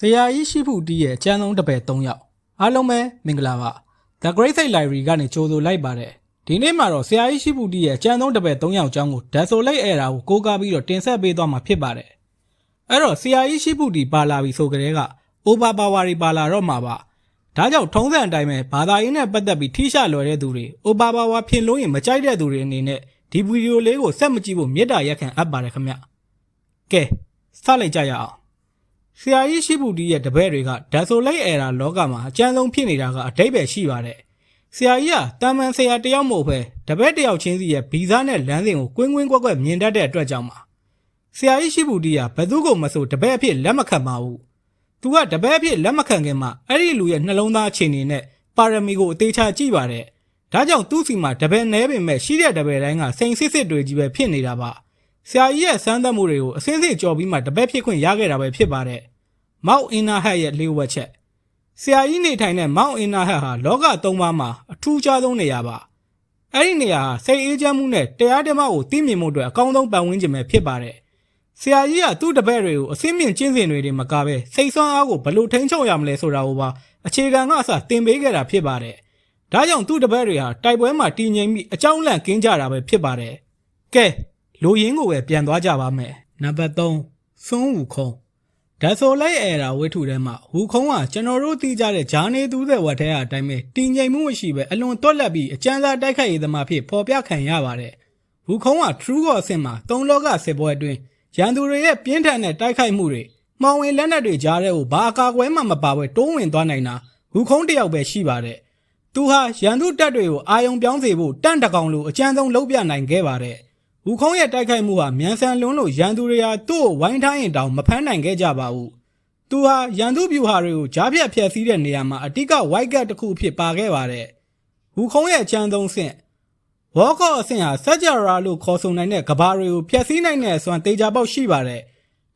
ဆရာကြီးရှိဖူတီးရဲ့အကျန်းဆုံးတပည့်3ယောက်အားလုံးပဲမင်္ဂလာပါ The Great Site Library ကနေကြိုဆိုလိုက်ပါတယ်ဒီနေ့မှာတော့ဆရာကြီးရှိဖူတီးရဲ့အကျန်းဆုံးတပည့်3ယောက်အကြောင်းကို Desolate Era ကိုကိုးကားပြီးတော့တင်ဆက်ပေးသွားမှာဖြစ်ပါတယ်အဲ့တော့ဆရာကြီးရှိဖူတီးပါလာပြီဆိုကြတဲ့က Over Power တွေပါလာတော့မှာပါဒါကြောင့်ထုံးစံအတိုင်းပဲဘာသာရေးနဲ့ပတ်သက်ပြီးထိရှလွယ်တဲ့သူတွေ Over Power ဖြစ်လို့ရင်မကြိုက်တဲ့သူတွေအနေနဲ့ဒီဗီဒီယိုလေးကိုဆက်မကြည့်ဖို့မေတ္တာရက်ခံအပ်ပါတယ်ခင်ဗျကဲစလိုက်ကြရအောင်ဆရာကြီးရှိဖူတီးရဲ့တပည့်တွေက Desolate Era လောကမှာအကျဉ်းဆုံးဖြစ်နေတာကအတိတ်ပဲရှိပါတယ်ဆရာကြီးကတာမန်ဆရာတယောက်မဟုတ်ပဲတပည့်တယောက်ချင်းစီရဲ့ဗီဇနဲ့လမ်းစဉ်ကိုကွင်းကွင်းကွက်ကွက်မြင်တတ်တဲ့အတွက်ကြောင့်ပါဆရာကြီးရှိဖူတီးကဘယ်သူကိုမဆိုတပည့်အဖြစ်လက်မခံပါဘူးသူကတပည့်အဖြစ်လက်မခံခင်မှာအဲ့ဒီလူရဲ့နှလုံးသားအခြေအနေနဲ့ပါရမီကိုအသေးချာကြည့်ပါတယ်ဒါကြောင့်သူ့စီမှာတပည့်နဲပေမဲ့ရှိတဲ့တပည့်တိုင်းကစိန်စစ်စစ်တွေကြီးပဲဖြစ်နေတာပါဆရာကြီးရဲ့စမ်းသပ်မှုတွေကိုအစင်းစစ်ကြော်ပြီးမှတပည့်ဖြစ်ခွင့်ရခဲ့တာပဲဖြစ်ပါတယ်မောက်အင်နာဟတ်ရဲ့လျှို့ဝှက်ချက်ဆရာကြီးနေထိုင်တဲ့မောက်အင်နာဟတ်ဟာလောက3ပါးမှာအထူးခြားဆုံးနေရာပါအဲ့ဒီနေရာဟာစိတ်အေးချမ်းမှုနဲ့တရားဓမ္မကိုသိမြင်မှုအတွက်အကောင်းဆုံးပတ်ဝန်းကျင်ပဲဖြစ်ပါတယ်ဆရာကြီးကသူ့တပည့်တွေကိုအစင်းမြင့်ကျင့်စဉ်တွေမကပဲစိတ်ဆွမ်းအားကိုဘယ်လိုထိန်းချုပ်ရမလဲဆိုတာကိုပါအခြေခံကအစသင်ပေးခဲ့တာဖြစ်ပါတယ်ဒါကြောင့်သူ့တပည့်တွေဟာတိုက်ပွဲမှာတည်ငြိမ်ပြီးအကြောင်းလန့်ကင်းကြတာပဲဖြစ်ပါတယ်ကဲလူရင်းကိုပဲပြန်သွားကြပါမယ်နံပါတ်3စွန်းဝူခုံDesolate Era ဝိထုထဲမှာဝူခုံးကကျွန်တော်တို့သိကြတဲ့ဂျာနေသူတဲ့ဝတ်ထဲအတိုင်းပဲတည်ငြိမ်မှုမရှိပဲအလွန်တွက်လက်ပြီးအကျဉ်းစားတိုက်ခိုက်ရေးသမားဖြစ်ပေါ်ပြခံရပါတယ်ဝူခုံးက True God အဆင့်မှာ3လောကစစ်ပွဲအတွင်းရန်သူတွေရဲ့ပြင်းထန်တဲ့တိုက်ခိုက်မှုတွေမှောင်ဝင်လက်နက်တွေကြားထဲကိုဘာအကာအကွယ်မှမပါဘဲတိုးဝင်သွားနိုင်တာဝူခုံးတယောက်ပဲရှိပါတယ်သူဟာရန်သူတပ်တွေကိုအာယုံပြောင်းစေဖို့တန့်တကောင်လိုအကျဉ်းဆုံးလုပ်ပြနိုင်ခဲ့ပါတယ်ဝူခုံးရဲ့တိုက်ခိုက်မှုဟာမြန်ဆန်လွန်းလို့ရန်သူတွေဟာသူ့ကိုဝိုင်းထားရင်တောင်မဖမ်းနိုင်ခဲ့ကြပါဘူးသူဟာရန်သူဗျူဟာတွေကိုကြားဖြတ်ဖျက်ဆီးတဲ့နေရာမှာအတိက white gap တစ်ခုအဖြစ်ပါခဲ့ပါတယ်ဝူခုံးရဲ့အချမ်းသုံးဆင့်ဝေါကော့အဆင့်ဟာစัจ jara လို့ခေါ်ဆိုနိုင်တဲ့ကဘာတွေကိုဖျက်ဆီးနိုင်တဲ့အစွမ်းတေချာပေါက်ရှိပါတယ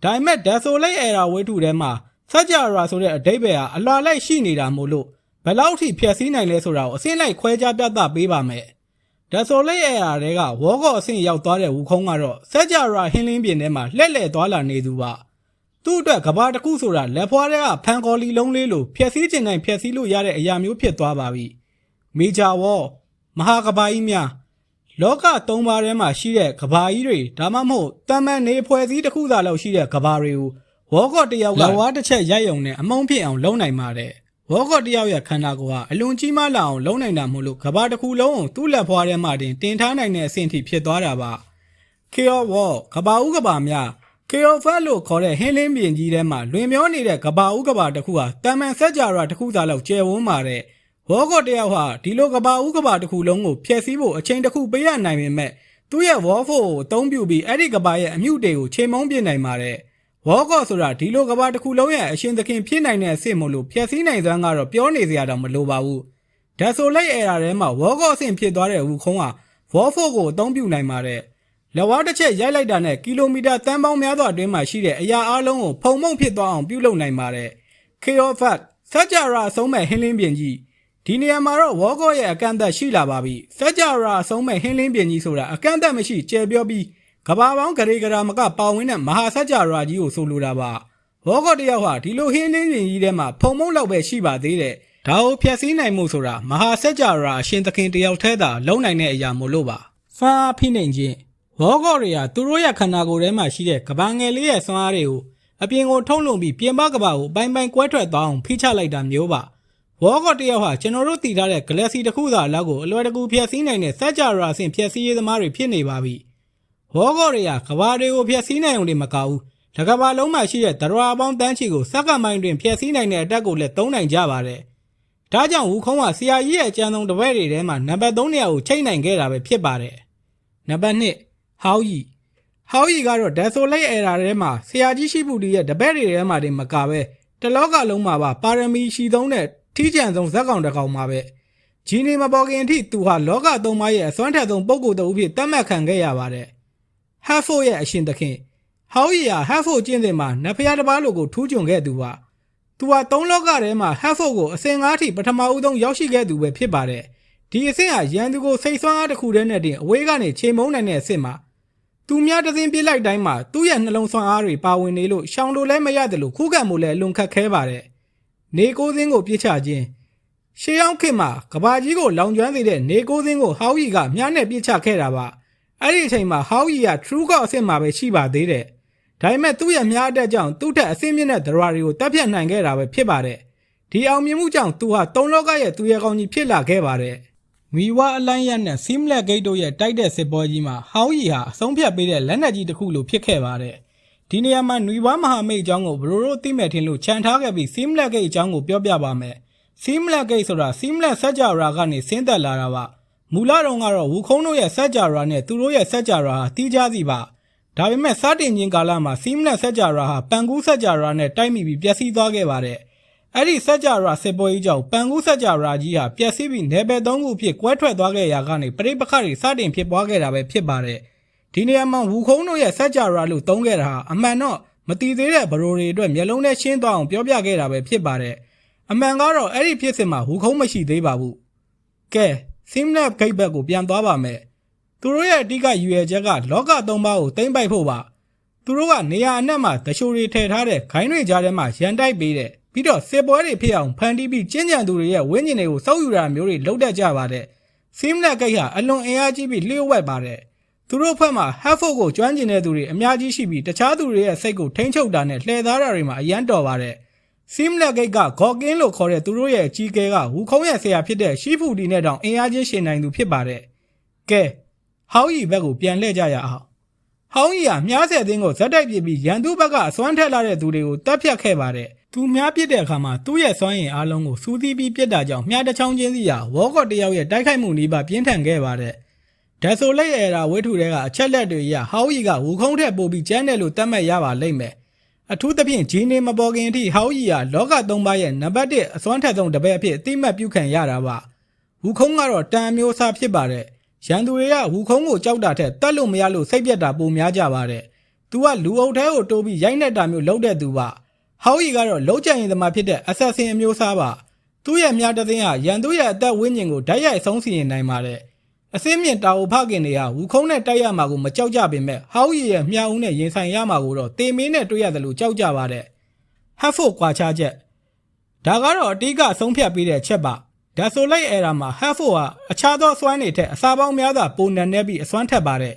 ်ဒါပေမဲ့ Desolate Era ဝိထုထဲမှာစัจ jara ဆိုတဲ့အဓိပ္ပာယ်ဟာအလွာလိုက်ရှိနေတာမို့လို့ဘယ်လောက်ထိဖျက်ဆီးနိုင်လဲဆိုတာကိုအစင်းလိုက်ခွဲခြားပြသပေးပါမယ်Desolate Era တွေကဝေါကော့အဆင့်ရောက်သွားတဲ့ဝူခုံးကတော့စัจ jara ဟင်းလင်းပြင်ထဲမှာလှည့်လည်သွားလာနေသူပါသူ့အတွက်ကဘာတစ်ခုဆိုတာလက်ဖွားတွေကဖန်ကော်လီလုံးလေးလိုဖျက်ဆီးခြင်းတိုင်းဖျက်ဆီးလို့ရတဲ့အရာမျိုးဖြစ်သွားပါပြီမေဂျာဝေါ်မဟာကဘာကြီးများလောက3ပါးထဲမှာရှိတဲ့ကဘာကြီးတွေဒါမှမဟုတ်တမန်နေဖွဲ့စည်းတစ်ခုသာလောက်ရှိတဲ့ကဘာတွေကိုဝေါကော့တယောက်ကလက်ဝါးတစ်ချက်ရိုက်ရုံနဲ့အမုန်းဖြစ်အောင်လုံးနိုင်ပါတယ်ဝေါကော့တယောက်ရဲ့ခန္ဓာကိုယ်ဟာအလွန်ကြီးမားလာအောင်လုံးနိုင်တာမို့လို့ကဘာတစ်ခုလုံးကိုသူ့လက်ဖွားထဲမှာတင်ထားနိုင်တဲ့အဆင့်ထိဖြစ်သွားတာပါခေယောဝေါ်ကဘာဥကဘာများKeofat လို့ခေါ်တဲ့ဟင်းလင်းပြင်ကြီးထဲမှာလွင်မျောနေတဲ့ကဘာဥကဘာတစ်ခုဟာတာမန်စัจ jara တစ်ခုသာလောက်ကျယ်ဝန်းပါတယ်ဝေါကော့တယောက်ဟာဒီလိုကဘာဥကဘာတစ်ခုလုံးကိုဖျက်ဆီးဖို့အချိန်တစ်ခုပေးရနိုင်ပေမဲ့သူ့ရဲ့ဝေါဖို့ကိုအသုံးပြုပြီးအဲ့ဒီကဘာရဲ့အမြုတွေကိုချိန်မုံပြနိုင်ပါတယ်ဝေါကော့ဆိုတာဒီလိုကဘာတစ်ခုလုံးရဲ့အရှင်သခင်ဖြစ်နိုင်တဲ့အဆင့်မို့လို့ဖျက်ဆီးနိုင်စွမ်းကတော့ပြောနေစရာတော့မလိုပါဘူးDesolate Era ထဲမှာဝေါကော့အဆင့်ဖြစ်သွားတဲ့ဝူခုံးဟာဝေါဖို့ကိုအသုံးပြုနိုင်ပါတယ်လက်ဝါးတစ်ချက်ရိုက်လိုက်တာနဲ့ကီလိုမီတာတန်းပေါင်းများစွာအတွင်းမှာရှိတဲ့အရာအလုံးကိုဖုံမုံဖြစ်သွားအောင်ပြုလုပ်နိုင်ပါတယ်။ Keofat စัจ jara အဆုံးမဲ့ဟင်းလင်းပြင်ကြီးဒီနေရာမှာတော့ဝေါကော့ရဲ့အကန့်အသတ်ရှိလာပါပြီ။စัจ jara အဆုံးမဲ့ဟင်းလင်းပြင်ကြီးဆိုတာအကန့်အသတ်မရှိကျယ်ပြောပြီးကဘာပေါင်းဂရေဂရာမကပါဝင်တဲ့မဟာစัจ jara ကြီးကိုဆိုလိုတာပါ။ဝေါကော့တယောက်ဟာဒီလိုဟင်းလင်းပြင်ကြီးထဲမှာဖုံမုံလောက်ပဲရှိပါသေးတယ်။ဒါကိုဖျက်ဆီးနိုင်မှုဆိုတာမဟာစัจ jara အရှင်သခင်တယောက်ထဲသာလုံးနိုင်တဲ့အရာမို့လို့ပါ။ဖာဖိနေခြင်းဝေါကော့တွေကသူတို့ရဲ့ခန္ဓာကိုယ်ထဲမှာရှိတဲ့ကဘာငယ်လေးရဲ့စွမ်းအားတွေကိုအပြင်ကိုထုတ်လွှင့်ပြီးပြင်ပကဘာကိုပိုင်းပိုင်းကွဲထွက်သွားအောင်ဖိချလိုက်တာမျိုးပါဝေါကော့တယောက်ဟာကျွန်တော်တို့တည်ထားတဲ့ Galaxy တစ်ခုသာလောက်ကိုအလွယ်တကူဖျက်ဆီးနိုင်တဲ့စัจ jara အဆင့်ဖျက်ဆီးရေးသမားတွေဖြစ်နေပါပြီဝေါကော့တွေကကဘာတွေကိုဖျက်ဆီးနိုင်ုံနဲ့မကဘူးတကဘာလုံးမှာရှိတဲ့သရဝါပေါင်းတန်းချီကိုစက္ကန့်ပိုင်းတွင်ဖျက်ဆီးနိုင်တဲ့အတက်ကိုလည်းသုံးနိုင်ကြပါတယ်ဒါကြောင့်ဝူခုံးကဆရာကြီးရဲ့အကြံဆုံးတစ်ပည့်တွေထဲမှာနံပါတ်3နေရာကိုချိန်နိုင်ခဲ့တာပဲဖြစ်ပါတယ်နံပါတ်2ဟောက်ရီကတော့ Desolate Era ထဲမှာဆရာကြီးရှိဖူတီးရဲ့တပည့်တွေထဲမှာတင်မကပဲတလောကလုံးမှာပါရမီရှိသုံးတဲ့ထီးကျန်ဆုံးဇက်ကောင်တစ်ကောင်မှာပဲဂျီနီမပေါ်ခင်အထိသူဟာလောက3ပါးရဲ့အစွမ်းထက်ဆုံးပုဂ္ဂိုလ်တစ်ဦးဖြစ်သတ်မှတ်ခံခဲ့ရပါတယ်ဟတ်ဖို့ရဲ့အရှင်သခင်ဟောက်ရီဟာဟတ်ဖို့ကျင့်စဉ်မှာနတ်ဖျားတစ်ပါးလိုကိုထူးချွန်ခဲ့သူပါသူဟာ3လောကထဲမှာဟတ်ဖို့ကိုအစဉ်5ထိပထမဦးဆုံးရောက်ရှိခဲ့သူပဲဖြစ်ပါတယ်ဒီအဆင့်ဟာရန်သူကိုစိတ်ဆွမ်းအားတစ်ခုတည်းနဲ့တင်အဝေးကနေချိန်မုံနိုင်တဲ့အဆင့်မှာ သူများတသိန်းပြစ်လိုက်တိုင်းမှာသူ့ရဲ့နှလုံးဆွမ်းအားတွေပါဝင်နေလို့ရှောင်လို့လည်းမရတယ်လို့ခုခံမှုလည်းအလွန်ခက်ခဲပါတယ်နေကိုးစင်းကိုပြစ်ချခြင်းရှေးအောင်ခေတ်မှာကဘာကြီးကိုလောင်ကျွမ်းစေတဲ့နေကိုးစင်းကိုဟောက်ရီကမြားနဲ့ပြစ်ချခဲ့တာပါအဲ့ဒီအချိန်မှာဟောက်ရီက True God အဆင့်မှာပဲရှိပါသေးတယ်ဒါပေမဲ့သူ့ရဲ့မြားအတက်ကြောင့်သူ့ထက်အဆင့်မြင့်တဲ့ဒရာတွေကိုတပ်ဖြတ်နိုင်ခဲ့တာပဲဖြစ်ပါတယ်ဒီအောင်မြင်မှုကြောင့်သူဟာသုံးလောကရဲ့သူရဲကောင်းကြီးဖြစ်လာခဲ့ပါတယ်မီဝါအလိုင်းရနဲ့စီမလက်ဂိတ်တို့ရဲ့တိုက်တဲ့စစ်ပွဲကြီးမှာဟောက်ရီဟာအဆုံးဖြတ်ပေးတဲ့လက်နက်ကြီးတစ်ခုလိုဖြစ်ခဲ့ပါတယ်ဒီနေရာမှာနွေဝါမဟာမိတ်အကြောင်းကိုဘရိုတို့သိမဲ့ထင်လို့ခြံထားခဲ့ပြီးစီမလက်ဂိတ်အကြောင်းကိုပြောပြပါမယ်စီမလက်ဂိတ်ဆိုတာစီမလက်စัจ java ကနေဆင်းသက်လာတာပါမူလတုန်းကတော့ဝူခုံးတို့ရဲ့စัจ java နဲ့သူတို့ရဲ့စัจ java ဟာတီးခြားစီပါဒါပေမဲ့စတင်ခြင်းကာလမှာစီမလက်စัจ java ဟာပန်ကူးစัจ java နဲ့တိုက်မိပြီးပျက်စီးသွားခဲ့ပါတယ်အဲ့ဒီစัจ java စစ်ပွဲကြီးကြောင့်ပန်ကူးစัจ java ကြီးဟာပျက်စီးပြီးနယ်ပယ်၃ခုအဖြစ်ကွဲထွက်သွားခဲ့ရာကနေပရိပခတွေစတင်ဖြစ်ပွားခဲ့တာပဲဖြစ်ပါတယ်ဒီနေရာမှာဝူခုံးတို့ရဲ့စัจ java လို့သုံးခဲ့တာဟာအမှန်တော့မတည်သေးတဲ့ဘရိုတွေအတွက်မျက်လုံးနဲ့ရှင်းသွားအောင်ပြောပြခဲ့တာပဲဖြစ်ပါတယ်အမှန်ကတော့အဲ့ဒီဖြစ်စဉ်မှာဝူခုံးမရှိသေးပါဘူးကဲစီမလက်ဂိတ်ဘက်ကိုပြန်သွားပါမယ်သူတို့ရဲ့အဓိကရည်ရွယ်ချက်ကလောက၃ပါးကိုသိမ့်ပိုက်ဖို့ပါသူတို့ကနေရာအနှံ့မှာတရှိုတွေထည့်ထားတဲ့ခိုင်းတွေကြားထဲမှာရန်တိုက်ပေးတဲ့ပြီးတော့စစ်ပွဲတွေဖြစ်အောင်ဖန်တီးပြီးကျဉ်းကြံသူတွေရဲ့ဝိညာဉ်တွေကိုစောက်ယူတာမျိုးတွေလုပ်တတ်ကြပါတယ်စီမလက်ဂိတ်ဟာအလွန်အင်အားကြီးပြီးလျှို့ဝှက်ပါတယ်သူတို့ဘက်မှာဟက်ဖို့ကိုကျွမ်းကျင်တဲ့သူတွေအများကြီးရှိပြီးတခြားသူတွေရဲ့စိတ်ကိုထိန်းချုပ်တာနဲ့လှည့်သားတာတွေမှာအရန်တော်ပါတယ်စီမလက်ဂိတ်ကဂေါ်ကင်းလို့ခေါ်တဲ့သူတို့ရဲ့အကြီးအကဲကဝူခုံးရဲ့ဆရာဖြစ်တဲ့ရှီဖူဒီနဲ့တောင်အင်အားချင်းရှင်နိုင်သူဖြစ်ပါတယ်ကဲဟောင်းရီဘက်ကိုပြန်လှည့်ကြရအောင်ဟောင်းရီကမြားဆယ်သိန်းကိုဇက်တိုက်ပြပြီးရန်သူဘက်ကအစွမ်းထက်လာတဲ့သူတွေကိုတပ်ဖြတ်ခဲ့ပါတယ်သူမြားပြစ်တဲ့အခါမှာသူ့ရဲ့စွမ်းရည်အားလုံးကိုစူးစီးပြီးပြစ်တာကြောင့်မြားတစ်ချောင်းချင်းစီဟာဝေါကော့တယောက်ရဲ့တိုက်ခိုက်မှုနီးပါးပြင်းထန်ခဲ့ပါတယ်ဒါဆိုလိုက်ရတာဝိထုတွေကအချက်လက်တွေအရဟောင်းရီကဝူခုံးထက်ပိုပြီးကျန်းတယ်လို့သတ်မှတ်ရပါလိမ့်မယ်အထူးသဖြင့်ဂျီနေမပေါ်ခင်အထိဟောင်းရီဟာလောက၃ပါးရဲ့နံပါတ်၁အစွမ်းထက်ဆုံးတစ်ပည့်အဖြစ်အတိမတ်ပြုခံရတာပါဝူခုံးကတော့တန်အမျိုးအစားဖြစ်ပါတယ်ရန်သူတွေကဝူခုံးကိုကြောက်တာထက်တတ်လို့မရလို့စိတ်ပြတ်တာပိုများကြပါတယ်သူကလူအုပ်ထဲကိုတိုးပြီးရိုက်နှက်တာမျိုးလုပ်တဲ့သူပါဟောင်းရီကတော့လုံးကြံရင်သမားဖြစ်တဲ့အဆက်ဆင်အမျိုးအစားပါသူ့ရဲ့မြားတသိန်းဟာရန်သူရဲ့အသက်ဝိညာဉ်ကိုဓာတ်ရိုက်ဆုံးစီရင်နိုင်ပါတယ်အစင်းမြင့်တာအိုဖခင်တွေကဝူခုံးနဲ့တိုက်ရမှာကိုမကြောက်ကြပေမဲ့ဟောင်းရီရဲ့မြားဦးနဲ့ရင်ဆိုင်ရမှာကိုတော့တေမင်းနဲ့တွေ့ရတယ်လို့ကြောက်ကြပါတယ်ဟက်ဖို့ကွာခြားချက်ဒါကတော့အတိကအဆုံးဖြတ်ပေးတဲ့ချက်ပါဒါဆိုလိုက်အဲ့ဒါမှာဟက်ဖို့ဟာအခြားသောအစွမ်းတွေထက်အစာပေါင်းများစွာပိုနံနေပြီးအစွမ်းထက်ပါတယ်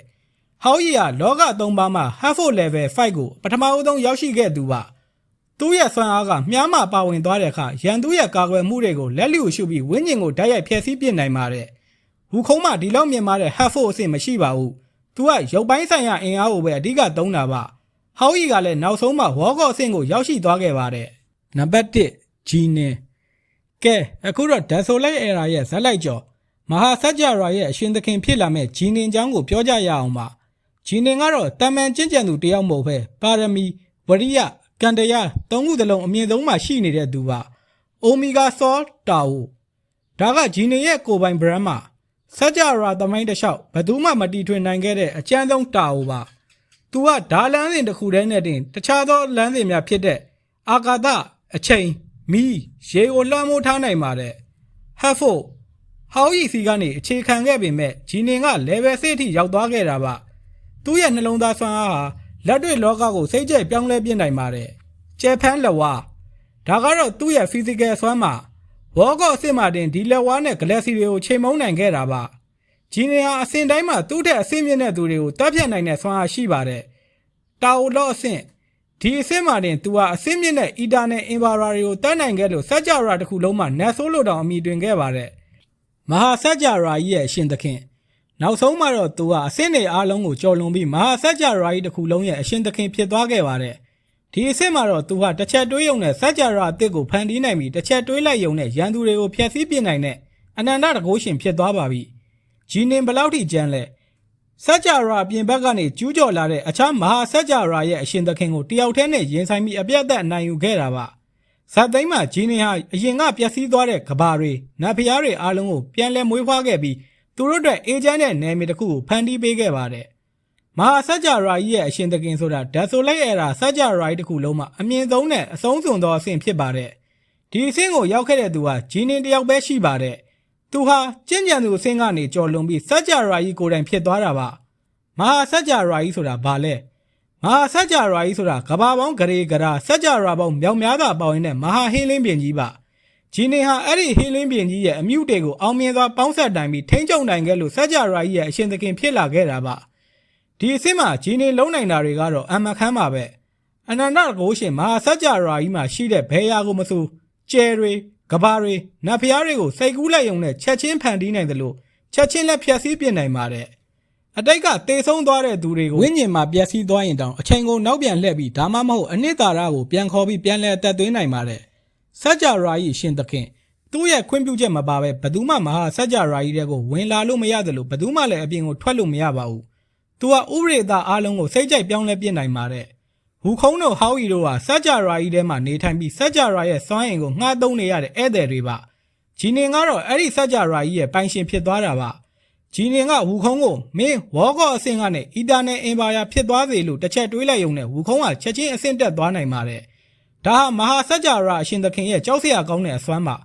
ဟောင်းရီကလောက၃ပါးမှာဟက်ဖို့ level 5ကိုပထမအဆုံးရောက်ရှိခဲ့သူပါသူ့ရဲ့စွမ်းအားကမြားမှပါဝင်သွားတဲ့အခါရန်သူရဲ့ကာကွယ်မှုတွေကိုလက်လျူရှုပြီးဝိညာဉ်ကိုဓာတ်ရိုက်ဖျက်ဆီးပစ်နိုင်ပါတယ်ဝူခုံးမှာဒီလောက်မြင်မာတဲ့ဟက်ဖို့အဆင့်မရှိပါဘူးသူကရုပ်ပိုင်းဆိုင်ရာအင်အားကိုပဲအဓိကသုံးတာပါဟောင်းရီကလည်းနောက်ဆုံးမှာဝေါကော့အဆင့်ကိုရောက်ရှိသွားခဲ့ပါတယ်နံပါတ်1ဂျီနင်ကဲအခုတော့ဒါဆိုလိုက်အရာရဲ့ဇက်လိုက်ကျော်မဟာစัจ java ရဲ့အရှင်သခင်ဖြစ်လာမဲ့ဂျီနင်ချောင်းကိုပြောကြရအောင်ပါဂျီနင်ကတော့တမန်ကျင့်ကြံသူတယောက်မဟုတ်ပဲပါရမီဝရိယကံတရားသုံးခုသလုံးအမြင့်ဆုံးမှာရှိနေတဲ့သူပါအိုမီဂါဆောတာအိုဒါကဂျီနင်ရဲ့ကိုယ်ပိုင်ဘရန်မှာစัจ java သမိုင်းတစ်လျှောက်ဘယ်သူမှမတီထွင်နိုင်ခဲ့တဲ့အကျဉ်းဆုံးတာအိုပါသူကဓာလန်းစဉ်တစ်ခုတည်းနဲ့တင်တခြားသောလမ်းစဉ်များဖြစ်တဲ့အာကာသအချိန်မီးရေကိုလွှမ်းမိုးထားနိုင်ပါတယ်ဟက်ဖို့ဟောင်းရီစီကနေအခြေခံခဲ့ပေမဲ့ဂျီနင်က level 6အထိရောက်သွားခဲ့တာပါသူ့ရဲ့နှလုံးသားစွမ်းအားဟာလက်တွေ့လောကကိုစိတ်ကြိုက်ပြောင်းလဲပြနိုင်ပါတယ်ကျဲဖန်းလက်ဝါဒါကတော့သူ့ရဲ့ physical စွမ်းမှာဝေါကော့အစ်စ်မှာတင်ဒီလက်ဝါနဲ့ galaxy တွေကိုချိန်မုံနိုင်ခဲ့တာပါဂျီနင်ဟာအဆင့်တိုင်းမှာသူ့ထက်အဆင့်မြင့်တဲ့သူတွေကိုတပ်ဖြတ်နိုင်တဲ့စွမ်းအားရှိပါတယ်တာအိုလော့အဆင့်ဒီအဆင့်မှာတင်သူဟာအဆင့်မြင့်တဲ့အီတာနယ်အင်ဘာရာတွေကိုတတ်နိုင်ခဲ့လို့စัจ java တစ်ခုလုံးမှာနတ်ဆိုးလို့တောင်အမိတွင်ခဲ့ပါတယ်မဟာစัจ java ကြီးရဲ့အရှင်သခင်နောက်ဆုံးမှာတော့သူကအဆင့်တွေအားလုံးကိုကျော်လွန်ပြီးမဟာစัจ java ကြီးတစ်ခုလုံးရဲ့အရှင်သခင်ဖြစ်သွားခဲ့ပါတယ်ဒီအဆင့်မှာတော့သူဟာတစ်ချက်တွေးရုံနဲ့စัจ java အသစ်ကိုဖန်တီးနိုင်ပြီးတစ်ချက်တွေးလိုက်ရုံနဲ့ရန်သူတွေကိုဖျက်ဆီးပစ်နိုင်တဲ့အနန္တတကုရှင်ဖြစ်သွားပါပြီဂျီနင်ဘလောက်ထိကျန်းလဲစัจ java ပြင်ဘက်ကနေကျူးကျော်လာတဲ့အခြားမဟာစัจ java ရဲ့အရှင်သခင်ကိုတယောက်တည်းနဲ့ရင်ဆိုင်ပြီးအပြတ်သက်အနိုင်ယူခဲ့တာပါဇတ်သိမ်းမှာဂျီနင်ဟာအရင်ကပျက်စီးသွားတဲ့ကဘာတွေနတ်ဖျားတွေအားလုံးကိုပြန်လည်မွေးဖွားခဲ့ပြီးသူတို့အတွက်အေဂျင့်တဲ့နယ်မြေတစ်ခုကိုဖန်တီးပေးခဲ့ပါတယ်မဟာစัจ java ကြီးရဲ့အရှင်သခင်ဆိုတာဒါဆိုလိုက်အရာစัจ java ကြီးတစ်ခုလုံးမှာအမြင့်ဆုံးနဲ့အဆုံးစွန်သောအဆင့်ဖြစ်ပါတယ်ဒီအဆင့်ကိုရောက်ခဲ့တဲ့သူဟာဂျီနင်တယောက်ပဲရှိပါတယ်သူဟာကျင့်ကြံသူအဆင့်ကနေကျော်လွန်ပြီးစัจ java ကြီးကိုယ်တိုင်ဖြစ်သွားတာပါမ မဟာစัจ जा ရာကြီးဆိုတာဘာလဲမဟာစัจ जा ရာကြီးဆိုတာကဘာပေါင်းဂရေဂရာစัจ जा ရာပေါင်းမြောက်များစွာပေါင်းနေတဲ့မဟာဟင်းလင်းပြင်ကြီးပါဂျီနင်ဟာအဲ့ဒီဟင်းလင်းပြင်ကြီးရဲ့အမြုတေကိုအောင်မြင်စွာပေါင်းဆက်တိုင်ပြီးထိန်းချုပ်နိုင်ခဲ့လို့စัจ जा ရာကြီးရဲ့အရှင်သခင်ဖြစ်လာခဲ့တာပါဒီအစ်စ်မှာဂျီနင်လုံးနိုင်တာတွေကတော့အမှန်ခမ်းပါပဲအနန္တကိုရှင်မဟာစัจ जा ရာကြီးမှာရှိတဲ့ဘဲရာကိုမဆိုကျဲတွေကဘာတွေနတ်ဖျားတွေကိုစိတ်ကူးလိုက်ုံနဲ့ချက်ချင်းဖန်တီးနိုင်တယ်လို့ချက်ချင်းလက်ဖြတ်စည်းပြနိုင်ပါတယ်အတိတ်ကတေဆုံးသွားတဲ့သူတွေကိုဝိညာဉ်မှာပျက်စီးသွားရင်တောင်အချိန်ကိုနောက်ပြန်လှည့်ပြီးဒါမှမဟုတ်အနှစ်သာရကိုပြန်ခေါ်ပြီးပြန်လဲအသက်သွင်းနိုင်ပါတယ်စัจ जा ရာကြီးရှင်သခင်သူ့ရဲ့ခွင့်ပြုချက်မပါဘဲဘယ်သူမှမဟာစัจ जा ရာကြီးတဲ့ကိုဝင်လာလို့မရတယ်လို့ဘယ်သူမှလည်းအပြင်ကိုထွက်လို့မရပါဘူးသူကဥပဒေသားအားလုံးကိုစိတ်ကြိုက်ပြောင်းလဲပြစ်နိုင်ပါတယ်ဝူခုံးတို့ဟောက်ရီတို့ဟာစัจ जा ရာကြီးထဲမှာနေထိုင်ပြီးစัจ जा ရာရဲ့စွမ်းအင်ကိုငှားသုံးနေရတဲ့ဧည့်သည်တွေပါဂျီနင်ကတော့အဲ့ဒီစัจ जा ရာကြီးရဲ့ပိုင်ရှင်ဖြစ်သွားတာပါဂျီနင်ကဝူခုံးကိုမင်းဝေါကော့အဆင့်ကနေအီတာနယ်အင်ပါယာဖြစ်သွားစေလို့တစ်ချက်တွေးလိုက်ရုံနဲ့ဝူခုံးကချက်ချင်းအဆင့်တက်သွားနိုင်ပါတယ်ဒါဟာမဟာစัจ जा ရာအရှင်သခင်ရဲ့ကြောက်စရာကောင်းတဲ့အစွမ်းပါ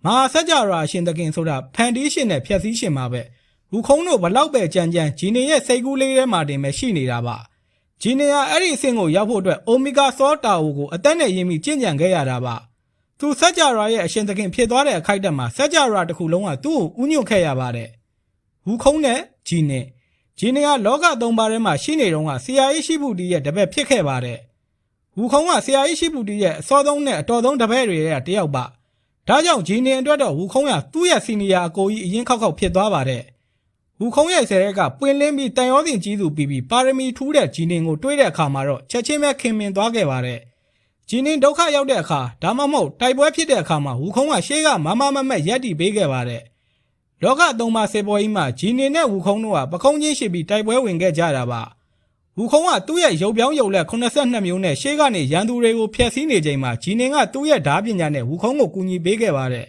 မဟာစัจ जा ရာအရှင်သခင်ဆိုတာဖန်တီးရှင်နဲ့ဖြည့်ဆည်းရှင်ပါပဲဝူခုံးတို့ဘလောက်ပဲကြမ်းဂျီနင်ရဲ့စိတ်ကူးလေးထဲမှာတင်ပဲရှိနေတာပါဂျီနင်ဟာအဲ့ဒီအဆင့်ကိုရောက်ဖို့အတွက်အိုမီဂါဆောတာဝိုကိုအသက်နဲ့ရင်းပြီးကျင့်ကြံခဲ့ရတာပါသူစัจ जा ရာရဲ့အရှင်သခင်ဖြစ်သွားတဲ့အခိုက်အတန့်မှာစัจ जा ရာတစ်ခုလုံးကသူ့ကိုဥညွတ်ခဲ့ရပါတယ်ဝူခုံးနဲ့ဂျီနင်ဟာလောကသုံးပါးထဲမှာရှိနေတော့ကဆရာကြီးရှိဘူးတီရဲ့တပည့်ဖြစ်ခဲ့ပါတယ်ဝူခုံးကဆရာကြီးရှိဘူးတီရဲ့အစောဆုံးနဲ့အတော်ဆုံးတပည့်တွေရဲ့တယောက်ပါဒါကြောင့်ဂျီနင်အတွက်တော့ဝူခုံးကသူ့ရဲ့စီနီယာအကိုကြီးအရင်ခောက်ဖြစ်သွားပါတယ်ဝူခုံးရဲ့ဆယ်ရက်ကပွင့်လင်းပြီးတန်ရောစဉ်ကြီးသူပြီးပါရမီထူးတဲ့ဂျီနင်ကိုတွေးတဲ့အခါမှာတော့ချက်ချင်းပဲခင်မင်သွားခဲ့ပါတယ်ဂျီနင်ဒုက္ခရောက်တဲ့အခါဒါမှမဟုတ်တိုက်ပွဲဖြစ်တဲ့အခါမှာဝူခုံးကရှေးကမမမက်ရက်တီပေးခဲ့ပါတယ်လောကသုံးပါးစေပွဲကြီးမှာဂျီနင်နဲ့ဝူခုံးတို့ကပခုံးချင်းရှိပြီးတိုက်ပွဲဝင်ခဲ့ကြတာပါဝူခုံးကသူ့ရဲ့ရုပ်ပြောင်းရုပ်လက်82မျိုးနဲ့ရှေးကနေရန်သူတွေကိုဖျက်ဆီးနေချိန်မှာဂျီနင်ကသူ့ရဲ့ဓာပညာနဲ့ဝူခုံးကိုကူညီပေးခဲ့ပါတယ်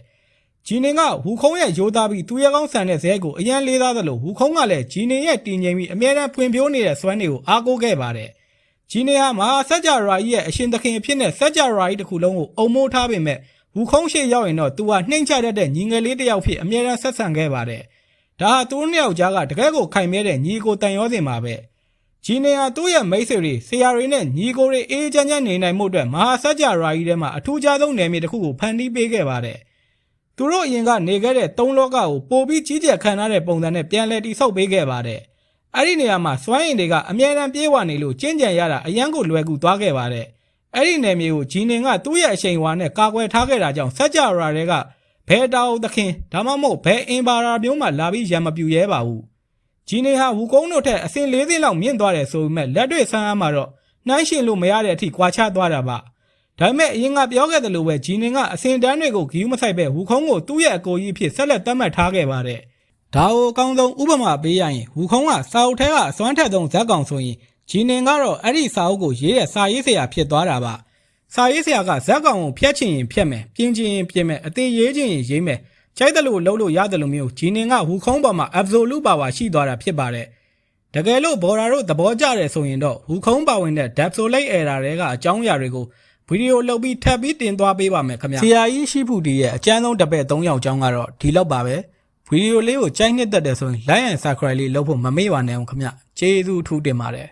ဂျီနင်ကဝူခုံးရဲ့ရိုးသားပြီးသူရဲကောင်းဆန်တဲ့ဇဲကိုအရန်လေးသားသလိုဝူခုံးကလည်းဂျီနင်ရဲ့တည်ငြိမ်ပြီးအမြဲတမ်းဖွံ့ဖြိုးနေတဲ့စွမ်းတွေကိုအားကိုးခဲ့ပါတယ်ဂျီနင်ဟာမဟာစัจ जा ရာကြီးရဲ့အရှင်သခင်အဖြစ်နဲ့စัจ जा ရာကြီးတစ်ခုလုံးကိုအုံမိုးထားပေမဲ့ဝူခုံးရှိရောက်ရင်တော့သူဟာနှိမ့်ချတတ်တဲ့ညီငယ်လေးတစ်ယောက်ဖြစ်အမြဲတမ်းဆက်ဆံခဲ့ပါတယ်ဒါဟာသူတို့နှစ်ယောက်ကြားကတကယ်ကိုခိုင်မြဲတဲ့ညီကိုတန်ရောစင်ပါပဲဂျီနင်ဟာသူ့ရဲ့မိတ်ဆွေတွေဆရာတွေနဲ့ညီကိုတွေအေးချမ်းချမ်းနေနိုင်မှုအတွက်မဟာစัจ जा ရာကြီးထဲမှာအထူးခြားဆုံးနယ်မြေတစ်ခုကိုဖန်တီးပေးခဲ့ပါတယ်သူတို့အရင်ကနေခဲ့တဲ့သုံးလောကကိုပိုပြီးကြီးကျယ်ခမ်းနားတဲ့ပုံစံနဲ့ပြန်လည်တည်ဆောက်ပေးခဲ့ပါတယ်အဲ့ဒီနေရာမှာစွမ်းအင်တွေကအမြဲတမ်းပြေးဝနေလို့ကျင့်ကြံရတာအရန်ကိုလွယ်ကူသွားခဲ့ပါတယ်အဲ့ဒီနယ်မြေကိုဂျီနင်ကသူ့ရဲ့အချိန်ဝါနဲ့ကာကွယ်ထားခဲ့တာကြောင့်စัจ जा ရာတွေကဘဲတာအိုသခင်ဒါမှမဟုတ်ဘဲအင်ပါရာမျိုးမှလာပြီးရံမပြူရဲပါဘူးဂျီနင်ဟာဝူကုန်းတို့ထက်အဆင့်၄ဆင့်လောက်မြင့်သွားတယ်ဆိုပေမဲ့လက်တွေ့ဆန်းအားမှာတော့နှိုင်းရှင်လို့မရတဲ့အထိကွာခြားသွားတာပါဒါပေမဲ့အရင်ကပြောခဲ့သလိုပဲဂျီနင်ကအဆင့်တန်းတွေကိုဂီယူမဆိုင်ပဲဝူခုံးကိုသူ့ရဲ့အကိုကြီးအဖြစ်ဆက်လက်သတ်မှတ်ထားခဲ့ပါတယ်ဒါကိုအကောင်းဆုံးဥပမာပေးရရင်ဝူခုံးကစာအုပ်ထဲကအစွမ်းထက်ဆုံးဇက်ကောင်ဆိုရင်ဂျီနင်ကတော့အဲ့ဒီစာအုပ်ကိုရေးတဲ့စာရေးဆရာဖြစ်သွားတာပါစာရေးဆရာကဇက်ကောင်ကိုဖျက်ချင်ရင်ဖျက်မယ်ပြင်းချင်ရင်ပြင်းမယ်အသေးရေးချင်ရင်ရေးမယ်ကြိုက်တယ်လို့လုပ်လို့ရတယ်လို့မျိုးဂျီနင်ကဝူခုံးပေါ်မှာ absolute power ရှိသွားတာဖြစ်ပါတယ်တကယ်လို့ဘော်ရာတို့သဘောကျတယ်ဆိုရင်တော့ဝူခုံးပါဝင်တဲ့ Dapsolate error တွေကအကြောင်းအရာတွေကိုဗီဒီယိုလုပ်ပြီးထပ်ပြီးတင်သွားပေးပါမယ်ခင်ဗျာဆရာကြီးရှိဖူတီရဲ့အကျန်းဆုံးတပည့်3ယောက်အကြောင်းကတော့ဒီလောက်ပါပဲဗီဒီယိုလေးကိုကြိုက်နှစ်သက်တယ်ဆိုရင် like and subscribe လေးလုပ်ဖို့မမေ့ပါနဲ့အောင်ခင်ဗျာကျေးဇူးထူးတင်ပါတယ်